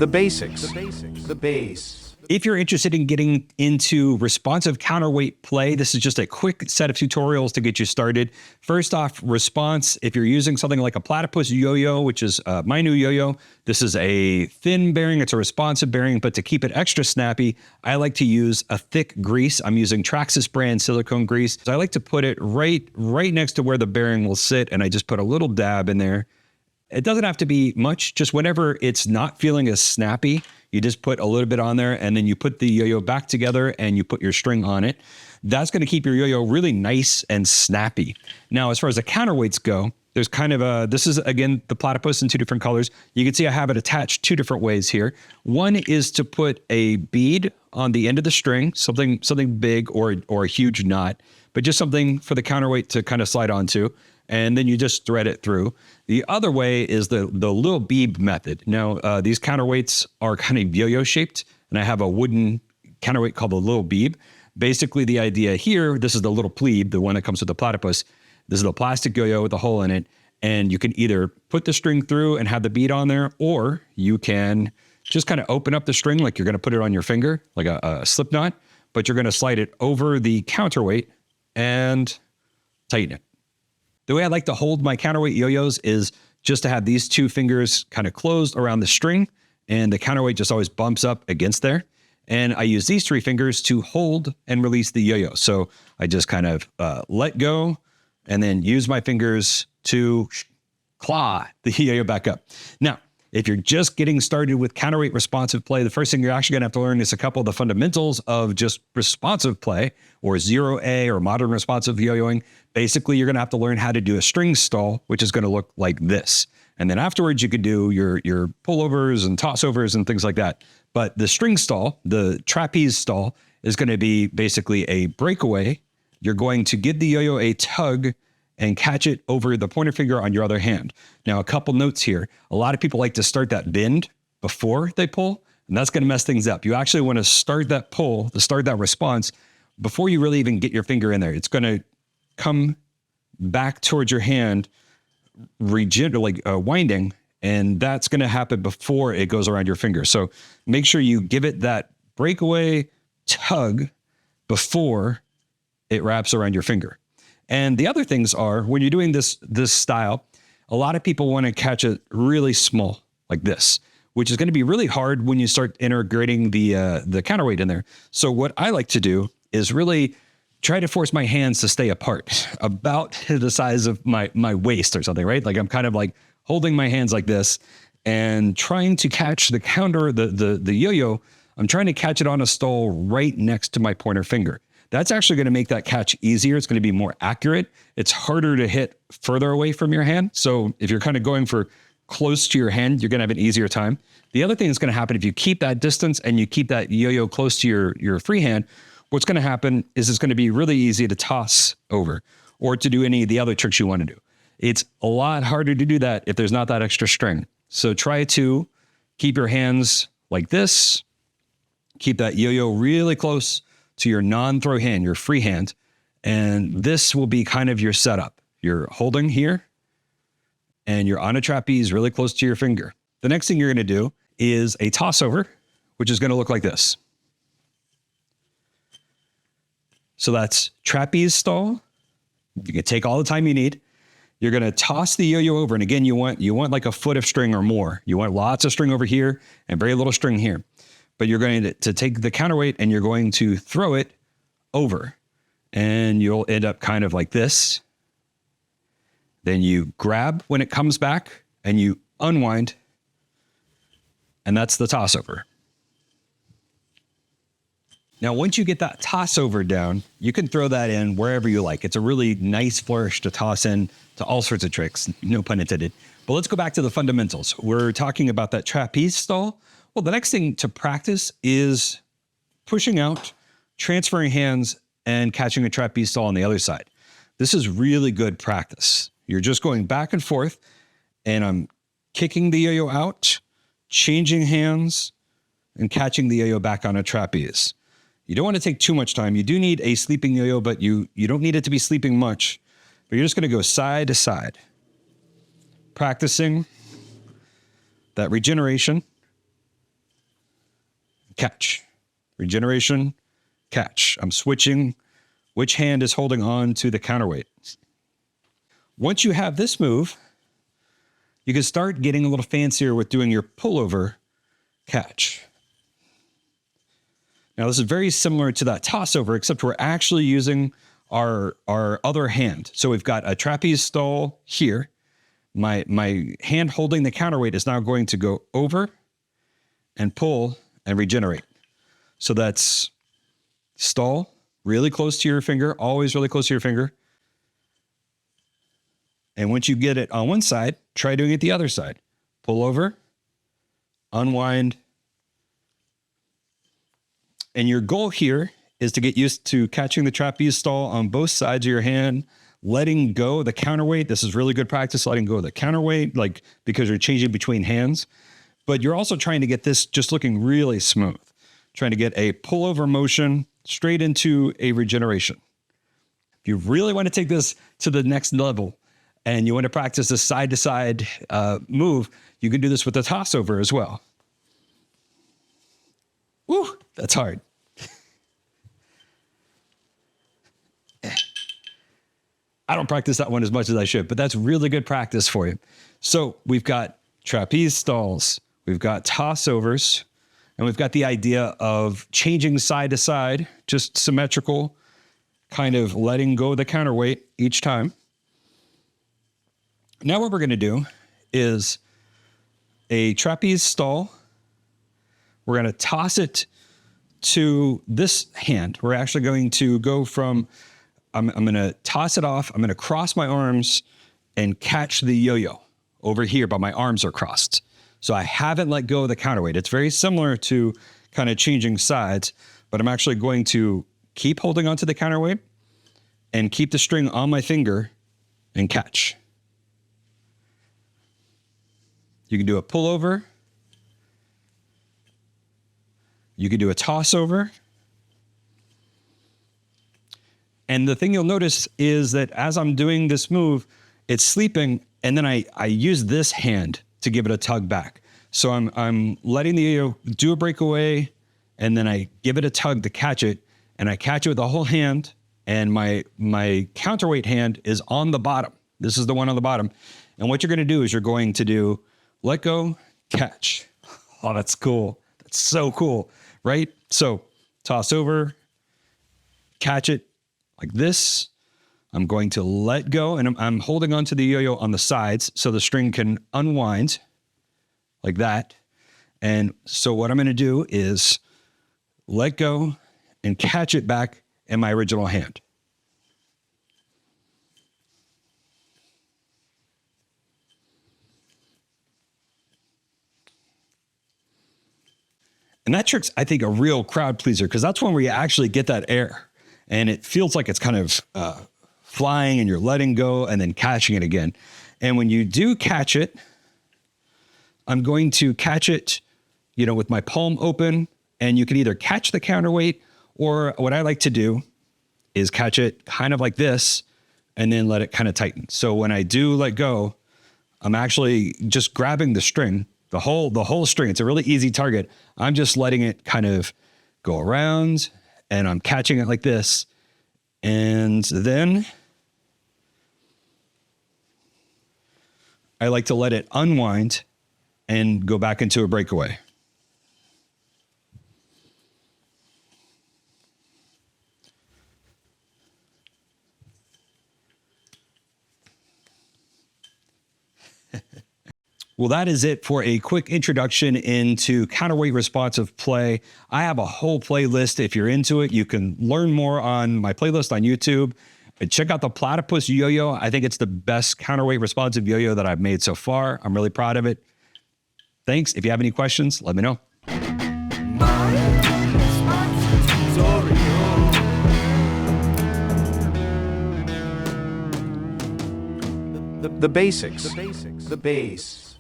The basics. The base. If you're interested in getting into responsive counterweight play, this is just a quick set of tutorials to get you started. First off, response. If you're using something like a platypus yo-yo, which is my new yo-yo, this is a thin bearing. It's a responsive bearing, but to keep it extra snappy, I like to use a thick grease. I'm using Traxxas brand silicone grease. So I like to put it right next to where the bearing will sit, and I just put a little dab in there. It doesn't have to be much, just whenever it's not feeling as snappy, you just put a little bit on there, and then you put the yo-yo back together and you put your string on it. That's going to keep your yo-yo really nice and snappy. Now, as far as the counterweights go, there's kind of this is again, the platypus in two different colors. You can see I have it attached two different ways here. One is to put a bead on the end of the string, something big or a huge knot, but just something for the counterweight to kind of slide onto. And then you just thread it through. The other way is the little bead method. Now, these counterweights are kind of yo-yo shaped, and I have a wooden counterweight called the little bead. Basically, the idea here, this is the little plebe, the one that comes with the platypus. This is a plastic yo-yo with a hole in it, and you can either put the string through and have the bead on there, or you can just kind of open up the string like you're going to put it on your finger, like a slip knot, but you're going to slide it over the counterweight and tighten it. The way I like to hold my counterweight yo-yos is just to have these two fingers kind of closed around the string, and the counterweight just always bumps up against there. And I use these three fingers to hold and release the yo-yo. So I just kind of let go and then use my fingers to claw the yo-yo back up. Now, if you're just getting started with counterweight responsive play, the first thing you're actually gonna have to learn is a couple of the fundamentals of just responsive play, or 0A or modern responsive yo-yoing. Basically, you're gonna have to learn how to do a string stall, which is gonna look like this. And then afterwards, you could do your pullovers and tossovers and things like that. But the string stall, the trapeze stall, is gonna be basically a breakaway. You're going to give the yo-yo a tug and catch it over the pointer finger on your other hand. Now, a couple notes here. A lot of people like to start that bend before they pull, and that's going to mess things up. You actually want to start that pull, to start that response, before you really even get your finger in there. It's going to come back towards your hand, winding, and that's going to happen before it goes around your finger. So make sure you give it that breakaway tug before it wraps around your finger. And the other things are, when you're doing this style, a lot of people want to catch it really small, like this, which is going to be really hard when you start integrating the counterweight in there. So what I like to do is really try to force my hands to stay apart, about the size of my waist or something, right? Like I'm kind of like holding my hands like this and trying to catch the yo-yo. I'm trying to catch it on a stall right next to my pointer finger. That's actually going to make that catch easier. It's going to be more accurate. It's harder to hit further away from your hand. So if you're kind of going for close to your hand, you're going to have an easier time. The other thing that's going to happen, if you keep that distance and you keep that yo-yo close to your free hand, what's going to happen is it's going to be really easy to toss over or to do any of the other tricks you want to do. It's a lot harder to do that if there's not that extra string. So try to keep your hands like this. Keep that yo-yo really close to your non-throw hand, your free hand. And this will be kind of your setup. You're holding here and you're on a trapeze really close to your finger. The next thing you're going to do is a toss over, which is going to look like this. So that's trapeze stall. You can take all the time you need. You're going to toss the yo-yo over. And again, you want like a foot of string or more. You want lots of string over here and very little string here. But you're going to take the counterweight and you're going to throw it over, and you'll end up kind of like this. Then you grab when it comes back and you unwind, and that's the toss over. Now, once you get that toss over down, you can throw that in wherever you like. It's a really nice flourish to toss in to all sorts of tricks, no pun intended. But let's go back to the fundamentals. We're talking about that trapeze stall. Well, the next thing to practice is pushing out, transferring hands, and catching a trapeze stall on the other side. This is really good practice. You're just going back and forth, and I'm kicking the yo-yo out, changing hands, and catching the yo-yo back on a trapeze. You don't want to take too much time. You do need a sleeping yo-yo, but you don't need it to be sleeping much. But you're just going to go side to side, practicing that regeneration catch, regeneration, catch. I'm switching which hand is holding on to the counterweight. Once you have this move, you can start getting a little fancier with doing your pullover catch. Now, this is very similar to that toss over, except we're actually using our other hand. So we've got a trapeze stall here. My hand holding the counterweight is now going to go over and pull and regenerate. So that's stall, really close to your finger, always really close to your finger. And once you get it on one side, try doing it the other side. Pull over, unwind. And your goal here is to get used to catching the trapeze stall on both sides of your hand, letting go of the counterweight. This is really good practice, letting go of the counterweight, like because you're changing between hands. But you're also trying to get this just looking really smooth, trying to get a pullover motion straight into a regeneration. If you really want to take this to the next level and you want to practice a side-to-side move, you can do this with the toss over as well. Woo, that's hard. I don't practice that one as much as I should, but that's really good practice for you. So we've got trapeze stalls, we've got toss overs, and we've got the idea of changing side to side, just symmetrical, kind of letting go of the counterweight each time. Now what we're going to do is a trapeze stall. We're going to toss it to this hand. We're actually going to go from, I'm going to toss it off. I'm going to cross my arms and catch the yo-yo over here, but my arms are crossed. So I haven't let go of the counterweight. It's very similar to kind of changing sides, but I'm actually going to keep holding onto the counterweight and keep the string on my finger and catch. You can do a pullover. You can do a toss over. And the thing you'll notice is that as I'm doing this move, it's sleeping, and then I use this hand to give it a tug back. So I'm letting the yo-yo do a breakaway, and then I give it a tug to catch it, and I catch it with the whole hand, and my counterweight hand is on the bottom. This is the one on the bottom. And what you're going to do is you're going to do let go, catch. Oh, that's cool. That's so cool, right? So toss over, catch it like this. I'm going to let go, and I'm holding onto the yo-yo on the sides so the string can unwind like that. And so what I'm going to do is let go and catch it back in my original hand. And that trick's, I think, a real crowd pleaser, because that's when we actually get that air and it feels like it's kind of flying, and you're letting go and then catching it again. And when you do catch it, I'm going to catch it, with my palm open, and you can either catch the counterweight, or what I like to do is catch it kind of like this and then let it kind of tighten. So when I do let go, I'm actually just grabbing the string, the whole string. It's a really easy target. I'm just letting it kind of go around, and I'm catching it like this. And then I like to let it unwind and go back into a breakaway. Well, that is it for a quick introduction into counterweight responsive play. I have a whole playlist. If you're into it, you can learn more on my playlist on YouTube. And check out the Platypus Yo-Yo. I think it's the best counterweight responsive yo-yo that I've made so far. I'm really proud of it. Thanks. If you have any questions, let me know. The basics. The base.